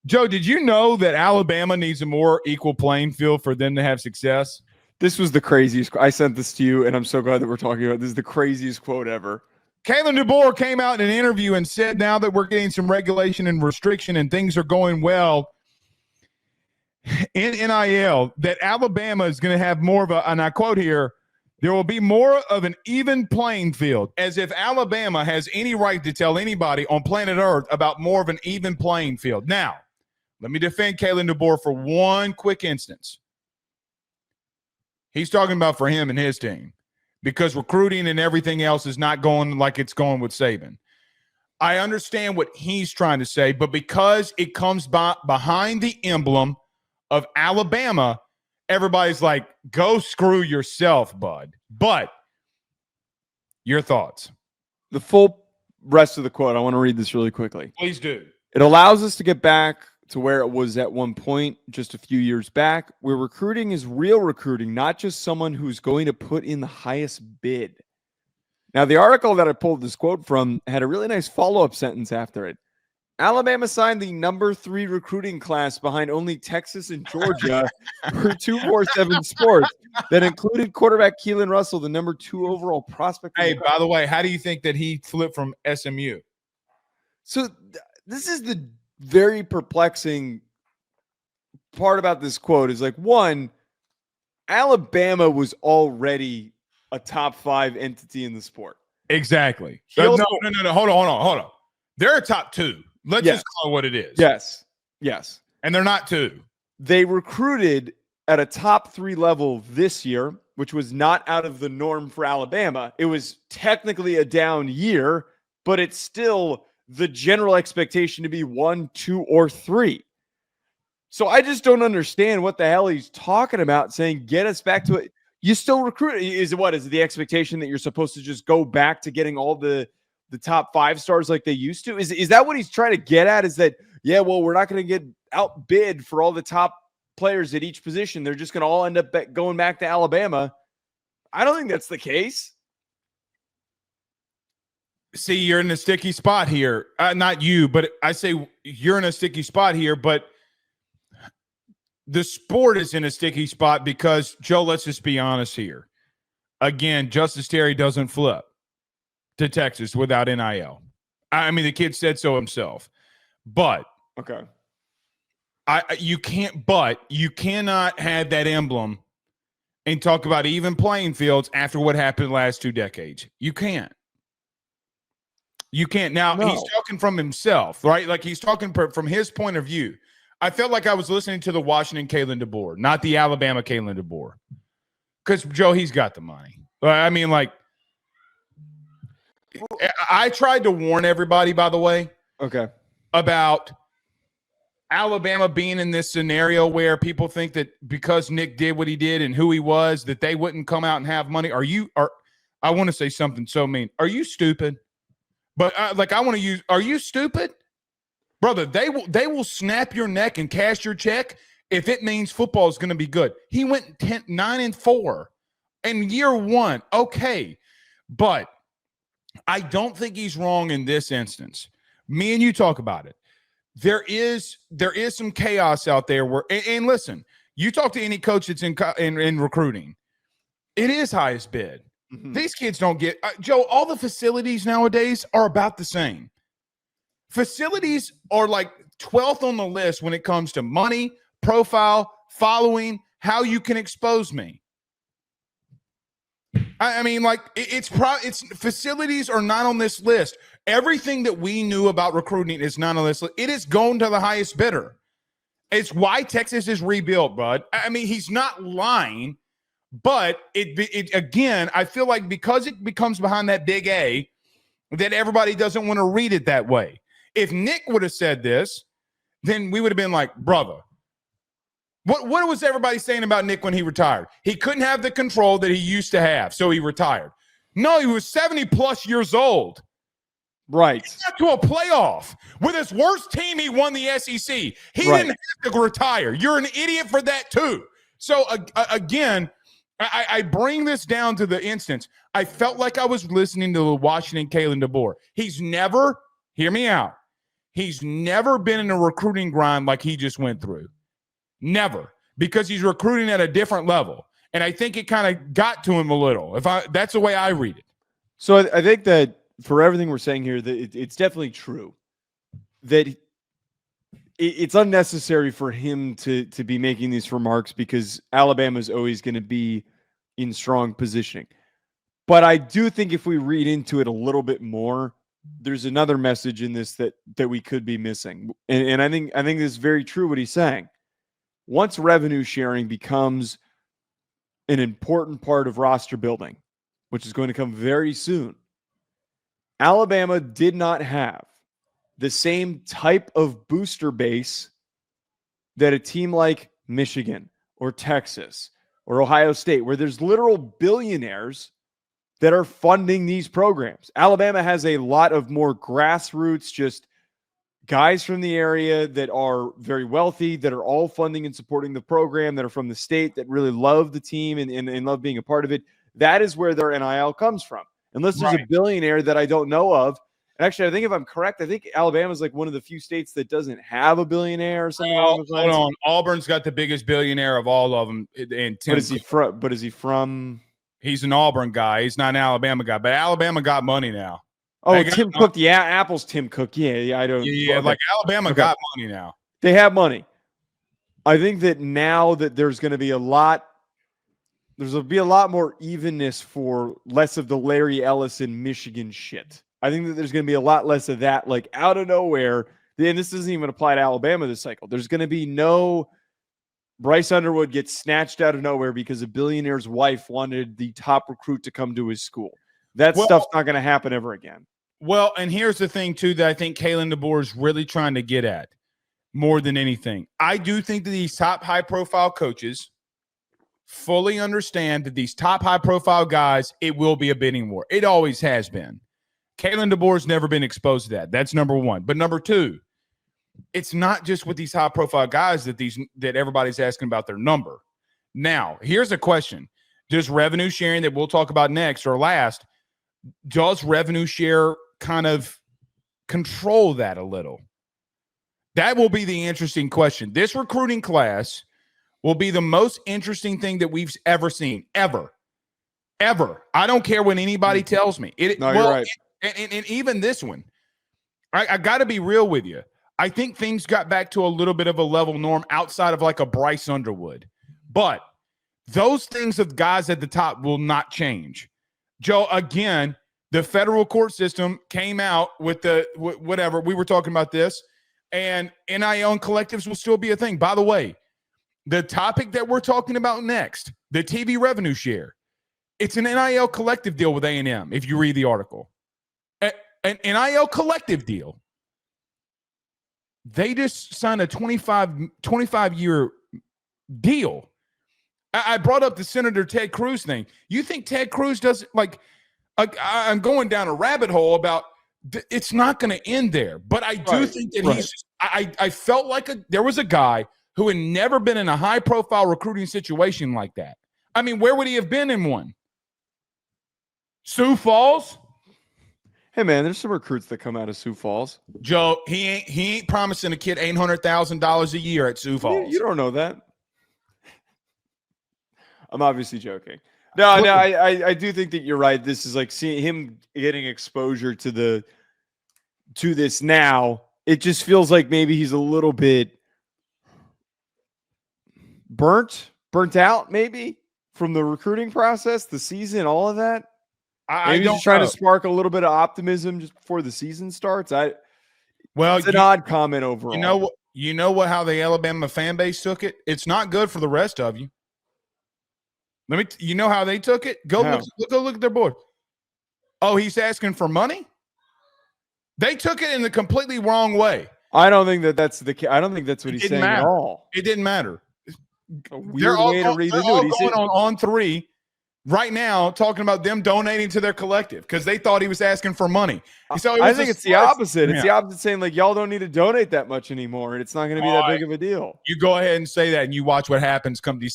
Joe, did you know that Alabama needs a more equal playing field for them to have success? This was the craziest. I sent this to you, and I'm so glad that we're talking about it. This is the craziest quote ever. Kalen Deboer came out in an interview and said now that we're getting some regulation and restriction and things are going well in NIL, that Alabama is going to have more of a, and I quote here, there will be more of an even playing field, as if Alabama has any right to tell anybody on planet Earth about more of an even playing field. Now, let me defend Kalen Deboer for one quick instance. He's talking about for him and his team because recruiting and everything else is not going like it's going with Saban. I understand what he's trying to say, but because it comes behind the emblem of Alabama, everybody's like, go screw yourself, bud. But your thoughts? The full rest of the quote, I want to read this really quickly. Please do. It allows us to get back to where it was at one point just a few years back, where recruiting is real recruiting, not just someone who's going to put in the highest bid. Now, the article that I pulled this quote from had a really nice follow-up sentence after it. Alabama signed the number 3 recruiting class behind only Texas and Georgia for 247 Sports that included quarterback Keelan Russell, the number 2 overall prospect. Hey, by the way, how do you think that he flipped from SMU? So this is the very perplexing part about this quote is like, one, Alabama was already a top 5 entity in the sport. Exactly. No. Hold on. They're a top 2. Let's just call it what it is. Yes. And they're not 2. They recruited at a top 3 level this year, which was not out of the norm for Alabama. It was technically a down year, but it's still the general expectation to be 1, 2, or 3. So I just don't understand what the hell he's talking about saying, get us back to it. You still recruit. Is it the expectation that you're supposed to just go back to getting all the top 5 stars like they used to? Is that what he's trying to get at? Is that, yeah, well, we're not going to get outbid for all the top players at each position. They're just going to all end up going back to Alabama. I don't think that's the case. See, you're in a sticky spot here. Not you, but I say you're in a sticky spot here, but the sport is in a sticky spot because, Joe, let's just be honest here. Again, Justice Terry doesn't flip to Texas without NIL. I mean, the kid said so himself. But okay, you cannot have that emblem and talk about even playing fields after what happened the last 2 decades. You can't. Now, He's talking from himself, right? Like he's talking from his point of view. I felt like I was listening to the Washington Kalen Deboer, not the Alabama Kalen Deboer. Because, Joe, he's got the money. I mean, like, I tried to warn everybody, by the way, about Alabama being in this scenario where people think that because Nick did what he did and who he was, that they wouldn't come out and have money. I want to say something so mean. Are you stupid? But are you stupid? Brother, they will snap your neck and cash your check if it means football is going to be good. He went 9-4 in year 1. Okay. But I don't think he's wrong in this instance. Me and you talk about it. There is some chaos out there where, and listen, you talk to any coach that's in recruiting, it is highest bid. Mm-hmm. These kids don't get Joe. All the facilities nowadays are about the same. Facilities are like 12th on the list when it comes to money, profile, following, how you can expose me. I mean, like it's facilities are not on this list. Everything that we knew about recruiting is not on this list. It is going to the highest bidder. It's why Texas is rebuilt, bud. I mean, he's not lying, but it again, I feel like because it becomes behind that big A, that everybody doesn't want to read it that way. If Nick would have said this, then we would have been like, brother, what was everybody saying about Nick when he retired? He couldn't have the control that he used to have, so he retired. No, he was 70-plus years old. Right. He got to a playoff. With his worst team, he won the SEC. He didn't have to retire. You're an idiot for that, too. So, again, I bring this down to the instance. I felt like I was listening to the Washington Kalen Deboer. He's never, hear me out, he's never been in a recruiting grind like he just went through. Never. Because he's recruiting at a different level. And I think it kind of got to him a little. That's the way I read it. So I think that for everything we're saying here, that it's definitely true that it's unnecessary for him to be making these remarks because Alabama is always going to be in strong positioning. But I do think if we read into it a little bit more, there's another message in this that we could be missing. And I think this is very true what he's saying. Once revenue sharing becomes an important part of roster building, which is going to come very soon, Alabama did not have the same type of booster base that a team like Michigan or Texas or Ohio State, where there's literal billionaires that are funding these programs. Alabama has a lot of more grassroots, just guys from the area that are very wealthy, that are all funding and supporting the program, that are from the state, that really love the team and love being a part of it. That is where their NIL comes from. Unless there's a billionaire that I don't know of. Actually, I think if I'm correct, I think Alabama is like one of the few states that doesn't have a billionaire or something. Hold on. Auburn's got the biggest billionaire of all of them. And But is he from? He's an Auburn guy. He's not an Alabama guy. But Alabama got money now. Oh, Tim Cook. Yeah, Apple's Tim Cook. Yeah, I don't. Yeah, like Alabama got money now. They have money. I think that now that there's going to be a lot more evenness for less of the Larry Ellison Michigan shit. I think that there's going to be a lot less of that, like out of nowhere. And this doesn't even apply to Alabama this cycle. There's going to be no Bryce Underwood gets snatched out of nowhere because a billionaire's wife wanted the top recruit to come to his school. That stuff's not going to happen ever again. Well, and here's the thing, too, that I think Kalen Deboer is really trying to get at more than anything. I do think that these top high-profile coaches fully understand that these top high-profile guys, it will be a bidding war. It always has been. Kalen Deboer's never been exposed to that. That's number one. But number two, it's not just with these high-profile guys that everybody's asking about their number. Now, here's a question. Does revenue sharing that we'll talk about next or last, does revenue share kind of control that a little? That will be the interesting question. This recruiting class will be the most interesting thing that we've ever seen, ever. I don't care what anybody tells me. You're right. And even this one, I got to be real with you. I think things got back to a little bit of a level norm outside of like a Bryce Underwood. But those things of guys at the top will not change. Joe, again, the federal court system came out with whatever. We were talking about this. And NIL and collectives will still be a thing. By the way, the topic that we're talking about next, the TV revenue share, it's an NIL collective deal with A&M, if you read the article. An NIL collective deal. They just signed a 25-year deal. I brought up the Senator Ted Cruz thing. You think Ted Cruz does I'm going down a rabbit hole about it's not going to end there. But I do think that he's just, I felt like there was a guy who had never been in a high-profile recruiting situation like that. I mean, where would he have been in one? Sioux Falls? Hey, man, there's some recruits that come out of Sioux Falls. Joe, he ain't promising a kid $800,000 a year at Sioux Falls. You don't know that. I'm obviously joking. No, I do think that you're right. This is like seeing him getting exposure to this now. It just feels like maybe he's a little bit burnt out, maybe from the recruiting process, the season, all of that. Maybe just trying to spark a little bit of optimism just before the season starts. It's an odd comment overall. You know how the Alabama fan base took it? It's not good for the rest of you. You know how they took it? Go look at their board. Oh, he's asking for money? They took it in the completely wrong way. I don't think that's I don't think that's what he's saying at all. It didn't matter. Weird way to read into it. He's going on 3 right now talking about them donating to their collective because they thought he was asking for money. So I think it's the opposite. It's the opposite, saying like y'all don't need to donate that much anymore, and it's not going to be that big of a deal. You go ahead and say that, and you watch what happens come December.